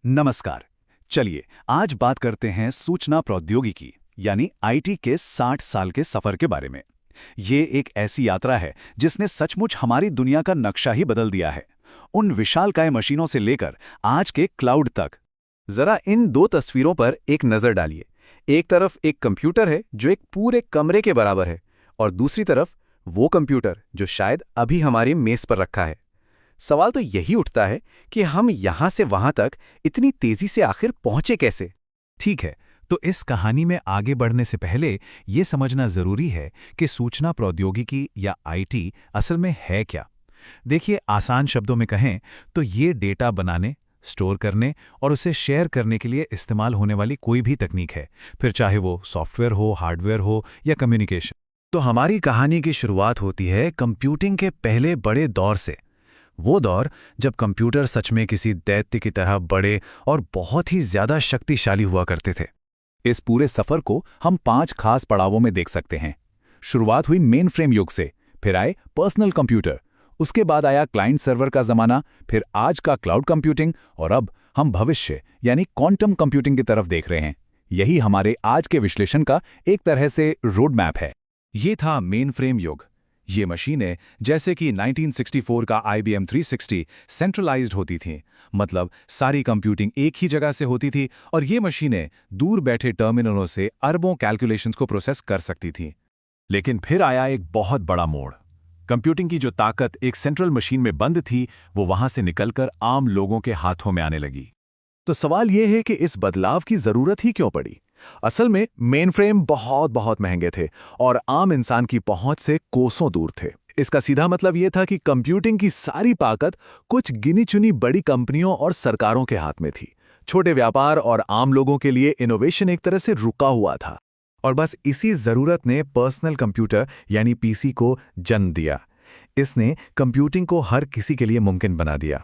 नमस्कार। चलिए आज बात करते हैं सूचना प्रौद्योगिकी यानी आईटी के 60 साल के सफर के बारे में। ये एक ऐसी यात्रा है जिसने सचमुच हमारी दुनिया का नक्शा ही बदल दिया है, उन विशालकाय मशीनों से लेकर आज के क्लाउड तक। जरा इन दो तस्वीरों पर एक नज़र डालिए। एक तरफ एक कंप्यूटर है जो एक पूरे कमरे के बराबर है, और दूसरी तरफ वो कंप्यूटर जो शायद अभी हमारी मेज पर रखा है। सवाल तो यही उठता है कि हम यहां से वहां तक इतनी तेजी से आखिर पहुंचे कैसे। ठीक है, तो इस कहानी में आगे बढ़ने से पहले ये समझना जरूरी है कि सूचना प्रौद्योगिकी या आईटी असल में है क्या। देखिए, आसान शब्दों में कहें तो ये डेटा बनाने, स्टोर करने और उसे शेयर करने के लिए इस्तेमाल होने वाली कोई भी तकनीक है, फिर चाहे वो सॉफ्टवेयर हो, हार्डवेयर हो या कम्युनिकेशन। तो हमारी कहानी की शुरुआत होती है कंप्यूटिंग के पहले बड़े दौर से। वो दौर जब कंप्यूटर सच में किसी दैत्य की तरह बड़े और बहुत ही ज्यादा शक्तिशाली हुआ करते थे। इस पूरे सफर को हम 5 खास पड़ावों में देख सकते हैं। शुरुआत हुई मेन फ्रेम युग से, फिर आए पर्सनल कंप्यूटर, उसके बाद आया क्लाइंट सर्वर का जमाना, फिर आज का क्लाउड कंप्यूटिंग, और अब हम भविष्य यानी क्वांटम कंप्यूटिंग की तरफ देख रहे हैं। यही हमारे आज के विश्लेषण का एक तरह से रोड मैप है। ये था मेन फ्रेम युग। ये मशीनें जैसे कि 1964 का IBM 360 सेंट्रलाइज्ड होती थीं, मतलब सारी कंप्यूटिंग एक ही जगह से होती थी और ये मशीनें दूर बैठे टर्मिनलों से अरबों कैलकुलेशंस को प्रोसेस कर सकती थीं। लेकिन फिर आया एक बहुत बड़ा मोड़। कंप्यूटिंग की जो ताकत एक सेंट्रल मशीन में बंद थी, वो वहां से निकलकर आम लोगों के हाथों में आने लगी। तो सवाल यह है कि इस बदलाव की जरूरत ही क्यों पड़ी। असल में मेनफ्रेम बहुत बहुत महंगे थे और आम इंसान की पहुंच से कोसों दूर थे। इसका सीधा मतलब यह था कि कंप्यूटिंग की सारी ताकत कुछ गिनी चुनी बड़ी कंपनियों और सरकारों के हाथ में थी। छोटे व्यापार और आम लोगों के लिए इनोवेशन एक तरह से रुका हुआ था। और बस इसी जरूरत ने पर्सनल कंप्यूटर यानी पीसी को जन्म दिया। इसने कंप्यूटिंग को हर किसी के लिए मुमकिन बना दिया।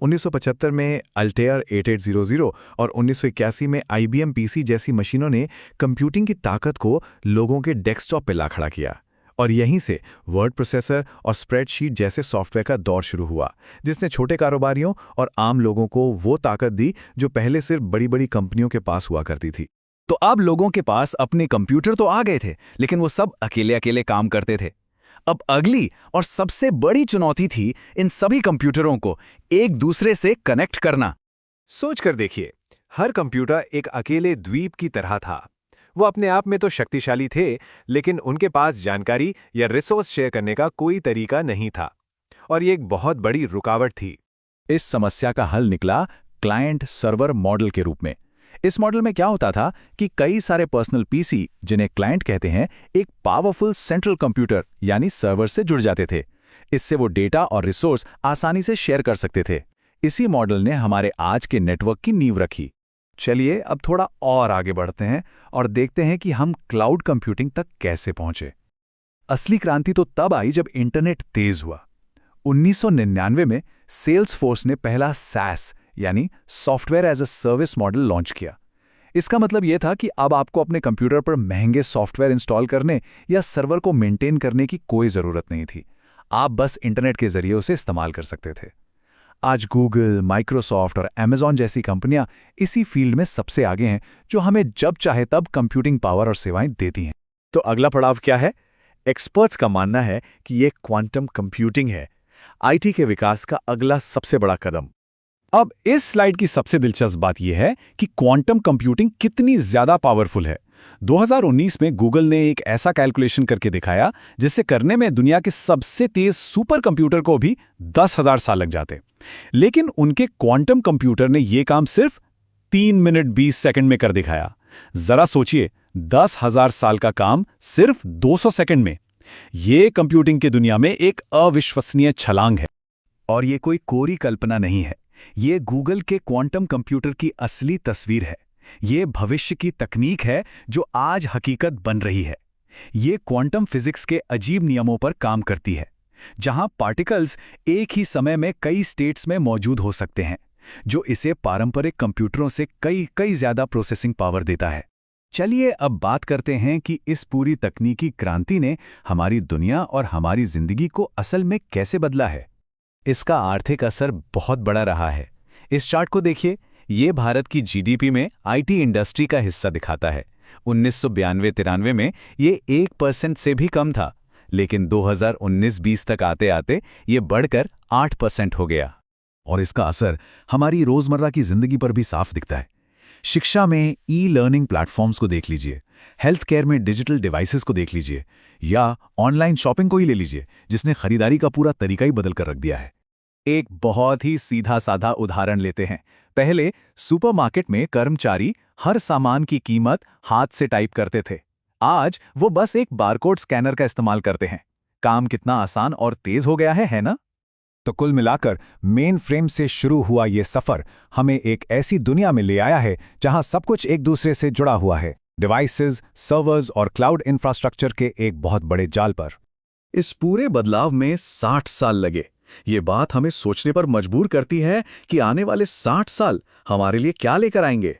1975 में अल्टेयर 8800 और 1981 में IBM PC जैसी मशीनों ने कंप्यूटिंग की ताकत को लोगों के डेस्कटॉप पे ला खड़ा किया, और यहीं से वर्ड प्रोसेसर और स्प्रेडशीट जैसे सॉफ्टवेयर का दौर शुरू हुआ, जिसने छोटे कारोबारियों और आम लोगों को वो ताकत दी जो पहले सिर्फ बड़ी बड़ी कंपनियों के पास हुआ करती थी। तो अब लोगों के पास अपने कंप्यूटर तो आ गए थे, लेकिन वो सब अकेले अकेले काम करते थे। अब अगली और सबसे बड़ी चुनौती थी इन सभी कंप्यूटरों को एक दूसरे से कनेक्ट करना। सोच कर देखिए, हर कंप्यूटर एक अकेले द्वीप की तरह था। वो अपने आप में तो शक्तिशाली थे, लेकिन उनके पास जानकारी या रिसोर्स शेयर करने का कोई तरीका नहीं था, और ये एक बहुत बड़ी रुकावट थी। इस समस्या का हल निकला क्लाइंट सर्वर मॉडल के रूप में। इस मॉडल में क्या होता था कि कई सारे पर्सनल पीसी, जिन्हें क्लाइंट कहते हैं, एक पावरफुल सेंट्रल कंप्यूटर यानी सर्वर से जुड़ जाते थे। इससे वो डेटा और रिसोर्स आसानी से शेयर कर सकते थे। इसी मॉडल ने हमारे आज के नेटवर्क की नींव रखी। चलिए अब थोड़ा और आगे बढ़ते हैं और देखते हैं कि हम क्लाउड कंप्यूटिंग तक कैसे पहुंचे। असली क्रांति तो तब आई जब इंटरनेट तेज हुआ। 1999 में सेल्सफोर्स ने पहला SaaS यानी software as a service model launch किया। इसका मतलब यह था कि अब आपको अपने कंप्यूटर पर महंगे सॉफ्टवेयर इंस्टॉल करने या सर्वर को मेंटेन करने की कोई जरूरत नहीं थी। आप बस इंटरनेट के जरिए उसे इस्तेमाल कर सकते थे। आज गूगल, माइक्रोसॉफ्ट और Amazon जैसी कंपनियां इसी फील्ड में सबसे आगे हैं, जो हमें जब चाहे तब कंप्यूटिंग पावर और सेवाएं देती हैं। तो अगला पड़ाव क्या है? एक्सपर्ट्स का मानना है कि ये क्वांटम कंप्यूटिंग है, आईटी के विकास का अगला सबसे बड़ा कदम। अब इस स्लाइड की सबसे दिलचस्प बात यह है कि क्वांटम कंप्यूटिंग कितनी ज्यादा पावरफुल है। 2019 में गूगल ने एक ऐसा कैलकुलेशन करके दिखाया जिसे करने में दुनिया के सबसे तेज सुपर कंप्यूटर को भी 10,000 साल लग जाते। लेकिन उनके क्वांटम कंप्यूटर ने यह काम सिर्फ 3 मिनट 20 सेकंड में कर दिखाया। जरा सोचिए, 10,000 साल का काम सिर्फ 200 सेकंड में। यह कंप्यूटिंग की दुनिया में एक अविश्वसनीय छलांग है। और ये कोई कोरी कल्पना नहीं है, ये गूगल के क्वांटम कंप्यूटर की असली तस्वीर है। ये भविष्य की तकनीक है जो आज हकीकत बन रही है। ये क्वांटम फिजिक्स के अजीब नियमों पर काम करती है, जहां पार्टिकल्स एक ही समय में कई स्टेट्स में मौजूद हो सकते हैं, जो इसे पारंपरिक कंप्यूटरों से कई ज्यादा प्रोसेसिंग पावर देता है। चलिए अब बात करते हैं कि इस पूरी तकनीकी क्रांति ने हमारी दुनिया और हमारी जिंदगी को असल में कैसे बदला है। इसका आर्थिक असर बहुत बड़ा रहा है। इस चार्ट को देखिए, ये भारत की जीडीपी में आईटी इंडस्ट्री का हिस्सा दिखाता है। 1992-93 में ये 1% से भी कम था, लेकिन 2019-20 तक आते आते ये बढ़कर 8% हो गया। और इसका असर हमारी रोजमर्रा की जिंदगी पर भी साफ दिखता है। शिक्षा में ई लर्निंग प्लेटफॉर्म्स को देख लीजिए, हेल्थ केयर में डिजिटल डिवाइसेस को देख लीजिए, या ऑनलाइन शॉपिंग को ही ले लीजिए, जिसने खरीदारी का पूरा तरीका ही बदल कर रख दिया है। एक बहुत ही सीधा साधा उदाहरण लेते हैं। पहले सुपरमार्केट में कर्मचारी हर सामान की कीमत हाथ से टाइप करते थे। आज वो बस एक बारकोड स्कैनर का इस्तेमाल करते हैं। काम कितना आसान और तेज हो गया है ना? तो कुल मिलाकर मेन फ्रेम से शुरू हुआ ये सफर हमें एक ऐसी दुनिया में ले आया है जहां सब कुछ एक दूसरे से जुड़ा हुआ है, डिवाइसेस, सर्वर्स और क्लाउड इंफ्रास्ट्रक्चर के एक बहुत बड़े जाल पर। इस पूरे बदलाव में 60 साल लगे। ये बात हमें सोचने पर मजबूर करती है कि आने वाले 60 साल हमारे लिए क्या लेकर आएंगे।